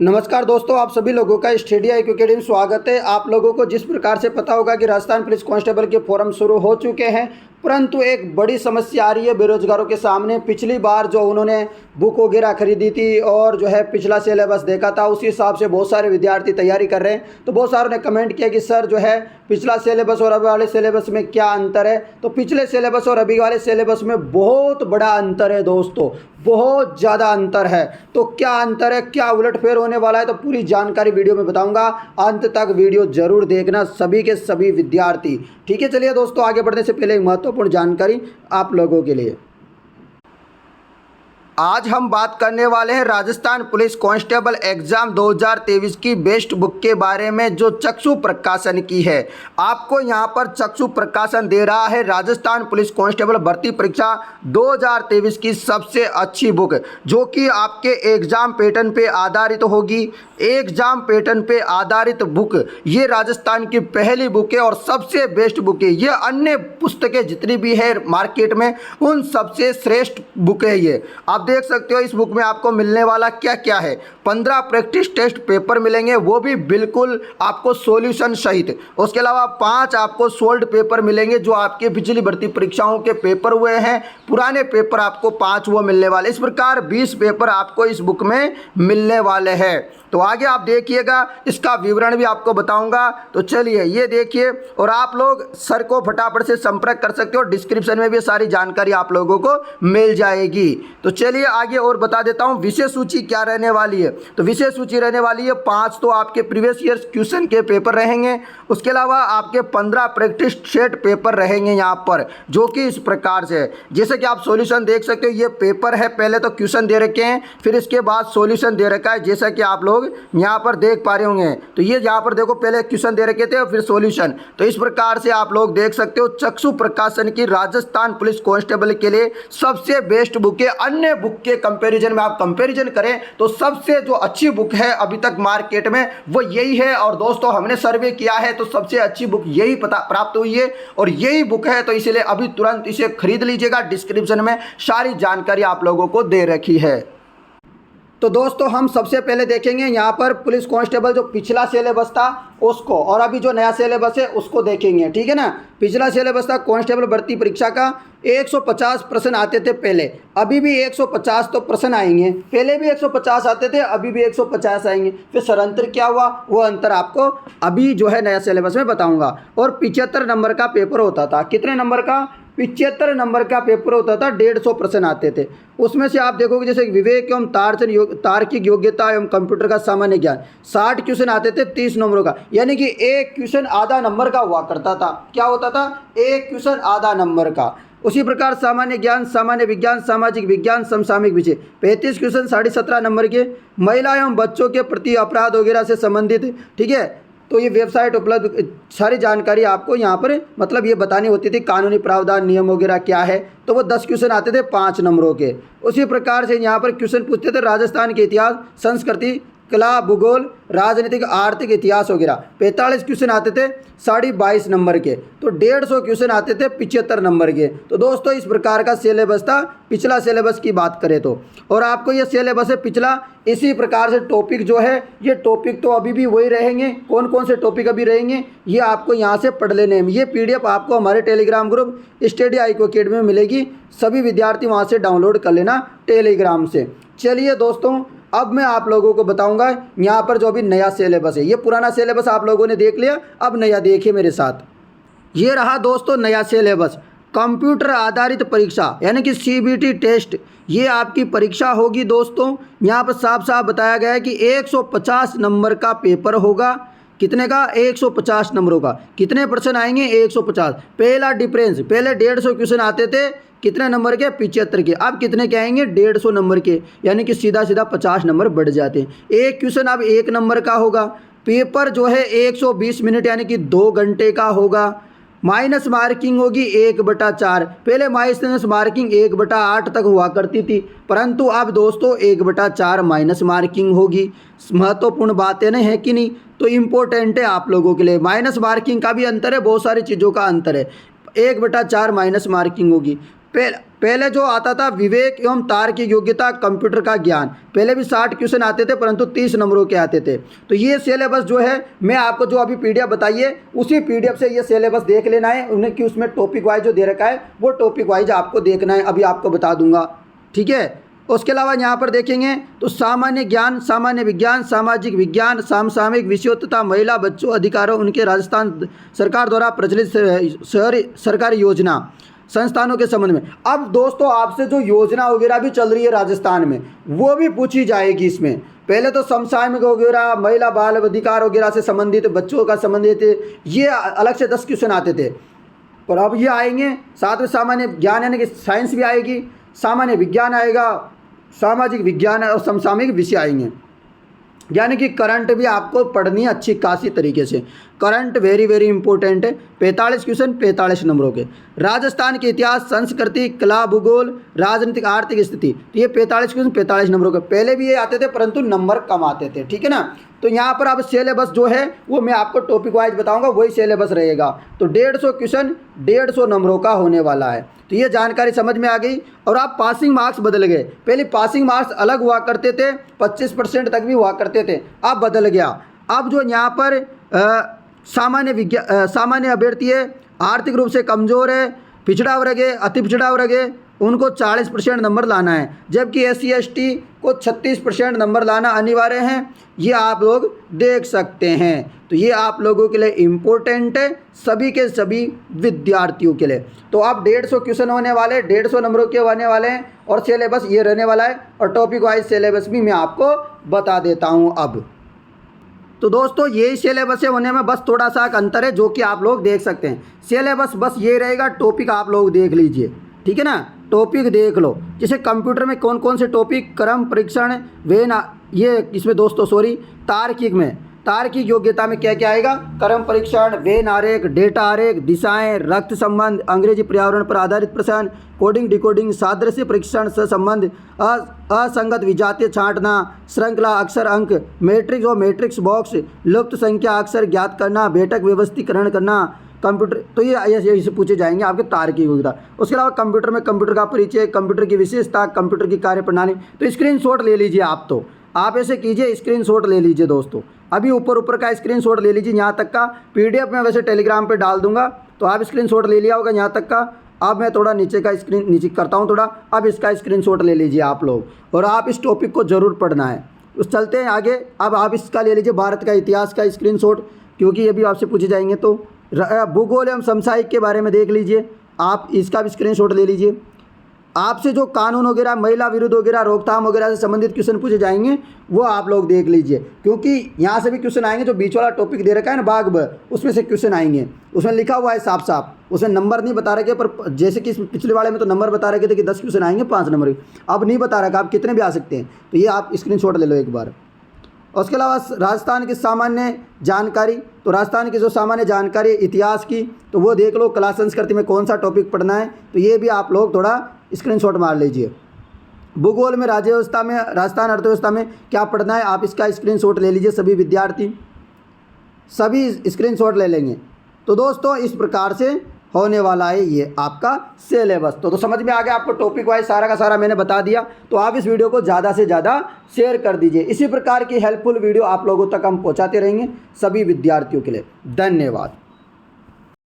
नमस्कार दोस्तों, आप सभी लोगों का स्टडी IQ अकेडमी में स्वागत है। आप लोगों को जिस प्रकार से पता होगा कि राजस्थान पुलिस कांस्टेबल के फॉर्म शुरू हो चुके हैं, परंतु एक बड़ी समस्या आ रही है बेरोजगारों के सामने। पिछली बार जो उन्होंने बुक वगैरह खरीदी थी और जो है पिछला सिलेबस देखा था, उसी हिसाब से बहुत सारे विद्यार्थी तैयारी कर रहे हैं। तो बहुत सारों ने कमेंट किया कि सर जो है पिछला सिलेबस और अभी वाले सिलेबस में क्या अंतर है। तो पिछले सिलेबस और अभी वाले सिलेबस में बहुत बड़ा अंतर है दोस्तों, बहुत ज़्यादा अंतर है। तो क्या अंतर है, क्या उलटफेर होने वाला है, तो पूरी जानकारी वीडियो में बताऊंगा। अंत तक वीडियो जरूर देखना सभी के सभी विद्यार्थी। ठीक है, चलिए दोस्तों आगे बढ़ने से पहले एक महत्वपूर्ण जानकारी आप लोगों के लिए। आज हम बात करने वाले हैं राजस्थान पुलिस कांस्टेबल एग्जाम 2023 की बेस्ट बुक के बारे में, जो चक्षु प्रकाशन की है। आपको यहां पर चक्षु प्रकाशन दे रहा है राजस्थान पुलिस कांस्टेबल भर्ती परीक्षा 2023 की सबसे अच्छी बुक, जो कि आपके एग्जाम पैटर्न पे आधारित होगी। एग्जाम पैटर्न पे आधारित बुक ये राजस्थान की पहली बुक है और सबसे बेस्ट बुक है। ये अन्य पुस्तकें जितनी भी है मार्केट में, उन सबसे श्रेष्ठ बुक है ये। आप देख सकते हो इस बुक में आपको मिलने वाला क्या क्या है। 15 प्रैक्टिस टेस्ट पेपर मिलेंगे, वो भी बिल्कुल आपको सॉल्यूशन सहित। उसके अलावा 5 आपको सोल्ड पेपर मिलेंगे, जो आपके पिछली भर्ती परीक्षाओं के पेपर हुए हैं, पुराने पेपर आपको 5 वो मिलने वाले। इस प्रकार 20 पेपर आपको इस बुक में मिलने वाले हैं। तो आगे आप देखिएगा, इसका विवरण भी आपको बताऊंगा। तो चलिए ये देखिए, और आप लोग सर को फटाफट से संपर्क कर सकते हो, डिस्क्रिप्शन में भी सारी जानकारी आप लोगों को मिल जाएगी। तो चलिए आगे और बता देता हूं विषय सूची क्या रहने वाली है। तो विषय सूची रहने वाली है 5 तो आपके प्रीवियस ईयर क्वेश्चन के पेपर रहेंगे। उसके अलावा आपके 15 प्रैक्टिस सेट पेपर रहेंगे यहाँ पर, जो कि इस प्रकार से है। जैसे कि आप सॉल्यूशन देख सकते हो, ये पेपर है, पहले तो क्वेश्चन दे रखे हैं, फिर इसके बाद सॉल्यूशन दे रखा है, जैसा कि आप लोग यहाँ पर देख पा रहे होंगे। तो ये यहाँ पर देखो, पहले क्वेश्चन दे रखे थे और फिर सॉल्यूशन। तो इस प्रकार से आप लोग देख सकते हो चक्षु प्रकाशन की राजस्थान पुलिस कांस्टेबल के लिए सबसे बेस्ट बुक है। अन्य बुक के कंपैरिजन में आप कंपैरिजन करें तो सबसे जो अच्छी बुक है अभी तक मार्केट में वो यही है। और दोस्तों हमने सर्वे किया है तो सबसे अच्छी बुक यही प्राप्त हुई है और यही बुक है। तो इसलिए अभी तुरंत इसे खरीद लीजिएगा, डिस्क्रिप्शन में सारी जानकारी आप लोगों को दे रखी है। तो दोस्तों हम सबसे पहले देखेंगे यहाँ पर पुलिस कांस्टेबल जो पिछला सिलेबस था उसको, और अभी जो नया सिलेबस है उसको देखेंगे। ठीक है ना। पिछला सिलेबस था कांस्टेबल भर्ती परीक्षा का, 150 प्रश्न आते थे पहले, अभी भी 150 तो प्रश्न आएंगे। पहले भी 150 आते थे, अभी भी 150 आएंगे। फिर सर अंतर क्या हुआ, वो अंतर आपको अभी जो है नया सिलेबस में बताऊँगा। और 75 नंबर का पेपर होता था। कितने नंबर का? 75 नंबर का पेपर होता था, 150 प्रश्न आते थे। उसमें से आप देखोगे जैसे विवेक एवं तार्किक योग्यता एवं कंप्यूटर का सामान्य ज्ञान 60 क्वेश्चन आते थे 30 नंबरों का, यानी कि एक क्वेश्चन आधा नंबर का हुआ करता था। क्या होता था? एक क्वेश्चन आधा नंबर का। उसी प्रकार सामान्य ज्ञान, सामान्य विज्ञान, सामाजिक विज्ञान, समसामयिक विषय 35 क्वेश्चन 17.5 नंबर के। महिला एवं बच्चों के प्रति अपराध वगैरह से संबंधित, ठीक है। तो ये वेबसाइट उपलब्ध सारी जानकारी आपको यहाँ पर मतलब ये बतानी होती थी, कानूनी प्रावधान नियम वगैरह क्या है। तो वो 10 क्वेश्चन आते थे 5 नंबरों के। उसी प्रकार से यहाँ पर क्वेश्चन पूछते थे राजस्थान के इतिहास, संस्कृति, कला, भूगोल, राजनीतिक, आर्थिक इतिहास वगैरह। 45 क्वेश्चन आते थे 22.5 नंबर के। तो 150 क्वेश्चन आते थे 75 नंबर के। तो दोस्तों इस प्रकार का सिलेबस था पिछला सिलेबस की बात करें तो। और आपको ये सिलेबस है पिछला, इसी प्रकार से टॉपिक जो है, ये टॉपिक तो अभी भी वही रहेंगे। कौन कौन से टॉपिक अभी रहेंगे ये आपको यहाँ से पढ़ लेने हैं। ये PDF आपको हमारे Telegram group study IQ academy में मिलेगी। सभी विद्यार्थी वहाँ से डाउनलोड कर लेना टेलीग्राम से। चलिए दोस्तों अब मैं आप लोगों को बताऊंगा यहाँ पर जो अभी नया सिलेबस है। ये पुराना सिलेबस आप लोगों ने देख लिया, अब नया देखिए मेरे साथ। ये रहा दोस्तों नया सिलेबस, कंप्यूटर आधारित परीक्षा यानी कि CBT टेस्ट। ये आपकी परीक्षा होगी दोस्तों। यहाँ पर साफ साफ बताया गया है कि 150 नंबर का पेपर होगा। कितने का? 150 नंबरों का। कितने प्रश्न आएंगे? 150। पहला डिफरेंस, पहले 150 क्वेश्चन आते थे, कितने नंबर के? 75 के। अब कितने के आएंगे? 150 नंबर के, यानी कि सीधा सीधा 50 नंबर बढ़ जाते हैं। एक क्वेश्चन अब 1 नंबर का होगा। पेपर जो है 120 मिनट यानी कि 2 घंटे का होगा। माइनस मार्किंग होगी 1/4। पहले माइनस मार्किंग 1/8 तक हुआ करती थी, परंतु अब दोस्तों 1/4 माइनस मार्किंग होगी। महत्वपूर्ण बातें नहीं है कि नहीं? तो इम्पोर्टेंट है आप लोगों के लिए। माइनस मार्किंग का भी अंतर है, बहुत सारी चीज़ों का अंतर है। 1/4 माइनस मार्किंग होगी। पहले जो आता था विवेक एवं तार्किक योग्यता कंप्यूटर का ज्ञान, पहले भी 60 क्वेश्चन आते थे परंतु 30 नंबरों के आते थे। तो ये सिलेबस जो है मैं आपको जो अभी पीडीएफ बताइए उसी पीडीएफ से ये सिलेबस देख लेना है, उन्हें कि उसमें टॉपिक वाइज जो दे रखा है वो टॉपिक वाइज आपको देखना है, अभी आपको बता दूंगा, ठीक है। उसके अलावा यहाँ पर देखेंगे तो सामान्य ज्ञान, सामान्य विज्ञान, सामाजिक विज्ञान, समसामयिक विषयों तथा महिला बच्चों अधिकारों उनके राजस्थान सरकार द्वारा प्रचलित शहरी सरकारी योजना संस्थानों के संबंध में। अब दोस्तों आपसे जो योजना वगैरह भी चल रही है राजस्थान में वो भी पूछी जाएगी इसमें। पहले तो समसामयिक वगैरह, महिला बाल अधिकार वगैरह से संबंधित, बच्चों का संबंधित ये अलग से 10 क्वेश्चन आते थे, पर अब ये आएंगे। साथ में सामान्य ज्ञान यानी कि साइंस भी आएगी, सामान्य विज्ञान आएगा, सामाजिक विज्ञान और समसामयिक विषय आएंगे, यानी कि करंट भी आपको पढ़नी है अच्छी खासी तरीके से। करंट वेरी वेरी इंपॉर्टेंट है। 45 क्वेश्चन 45 नंबरों के। राजस्थान के इतिहास, संस्कृति, कला, भूगोल, राजनीतिक, आर्थिक स्थिति, तो ये 45 क्वेश्चन 45 नंबरों के। पहले भी ये आते थे परंतु नंबर कम आते थे, ठीक है ना। तो यहाँ पर अब सिलेबस जो है वो मैं आपको टॉपिक वाइज बताऊंगा, वही सिलेबस रहेगा। तो 150 क्वेश्चन 150 नंबरों का होने वाला है। तो ये जानकारी समझ में आ गई। और आप पासिंग मार्क्स बदल गए, पहले पासिंग मार्क्स अलग हुआ करते थे, 25% तक भी हुआ करते थे, अब बदल गया। अब जो यहाँ पर सामान्य अभ्यर्थी है, आर्थिक रूप से कमज़ोर है, पिछड़ा वर्ग है, अति पिछड़ा वर्ग है, उनको 40% नंबर लाना है, जबकि SC ST को 36% नंबर लाना अनिवार्य है। ये आप लोग देख सकते हैं। तो ये आप लोगों के लिए इम्पोर्टेंट है, सभी के सभी विद्यार्थियों के लिए। तो आप 150 क्वेश्चन होने वाले, 150 नंबरों के होने वाले हैं और सिलेबस ये रहने वाला है। और टॉपिक वाइज सिलेबस भी मैं आपको बता देता हूँ अब। तो दोस्तों यही सिलेबस है, होने में बस थोड़ा सा अंतर है जो कि आप लोग देख सकते हैं। सिलेबस बस ये रहेगा, टॉपिक आप लोग देख लीजिए, ठीक है ना। टॉपिक देख लो, जैसे कंप्यूटर में कौन कौन से टॉपिक, क्रम परीक्षण, ये इसमें दोस्तों तार्किक में, तार्किक योग्यता में क्या क्या आएगा, क्रम परीक्षण, वेन आरेख, डेटा आरेख, दिशाएं, रक्त संबंध, अंग्रेजी पर्यावरण पर आधारित प्रश्न, कोडिंग डिकोडिंग, सादृश्य परीक्षण से संबंध, असंगत विजातीय छांटना, श्रृंखला, अक्षर अंक, मैट्रिक्स और मैट्रिक्स बॉक्स, लुप्त संख्या अक्षर ज्ञात करना, बैठक व्यवस्थीकरण करना, कंप्यूटर। तो ये से पूछे जाएंगे आपके तार्किक योग्यता। उसके अलावा कंप्यूटर में कंप्यूटर का परिचय, कंप्यूटर की विशेषता, कंप्यूटर की कार्यप्रणाली। तो स्क्रीनशॉट ले लीजिए आप ऐसे कीजिए, स्क्रीनशॉट ले लीजिए दोस्तों। अभी ऊपर का स्क्रीनशॉट ले लीजिए, यहाँ तक का पीडीएफ में वैसे टेलीग्राम पे डाल दूंगा, तो आप स्क्रीनशॉट ले लिया होगा यहाँ तक का। अब मैं थोड़ा नीचे का नीचे करता हूँ थोड़ा, अब इसका स्क्रीनशॉट ले लीजिए आप लोग, और आप इस टॉपिक को ज़रूर पढ़ना है। उस चलते हैं आगे। अब आप इसका ले लीजिए भारत का इतिहास का स्क्रीनशॉट, क्योंकि ये भी आपसे पूछे जाएंगे। तो भूगोल एवं समसामयिक के बारे में देख लीजिए, आप इसका भी स्क्रीनशॉट ले लीजिए। आपसे जो कानून वगैरह, महिला विरुद्ध वगैरह, रोकथाम वगैरह से संबंधित क्वेश्चन पूछे जाएंगे वो आप लोग देख लीजिए, क्योंकि यहाँ से भी क्वेश्चन आएंगे। जो बीच वाला टॉपिक दे रखा है ना बाघ, उसमें से क्वेश्चन आएंगे। उसमें लिखा हुआ है साफ साफ, उसमें नंबर नहीं बता रखे, पर जैसे कि पिछले वाले में तो नंबर बता रखे थे कि 10 क्वेश्चन आएंगे 5 नंबर, अब नहीं बता रखा आप कितने भी आ सकते हैं। तो ये आप स्क्रीनशॉट ले लो एक बार। उसके अलावा राजस्थान की सामान्य जानकारी, तो राजस्थान की जो सामान्य जानकारी इतिहास की, तो वो देख लो। कला संस्कृति में कौन सा टॉपिक पढ़ना है, तो ये भी आप लोग थोड़ा स्क्रीनशॉट मार लीजिए। भूगोल में राज्य व्यवस्था में, राजस्थान अर्थव्यवस्था में क्या पढ़ना है, आप इसका स्क्रीनशॉट ले लीजिए। सभी विद्यार्थी सभी स्क्रीनशॉट ले लेंगे। तो दोस्तों इस प्रकार से होने वाला है ये आपका सिलेबस। तो समझ में आ गया आपको, टॉपिक वाइज सारा का सारा मैंने बता दिया। तो आप इस वीडियो को ज़्यादा से ज़्यादा शेयर कर दीजिए। इसी प्रकार की हेल्पफुल वीडियो आप लोगों तक हम पहुंचाते रहेंगे सभी विद्यार्थियों के लिए। धन्यवाद।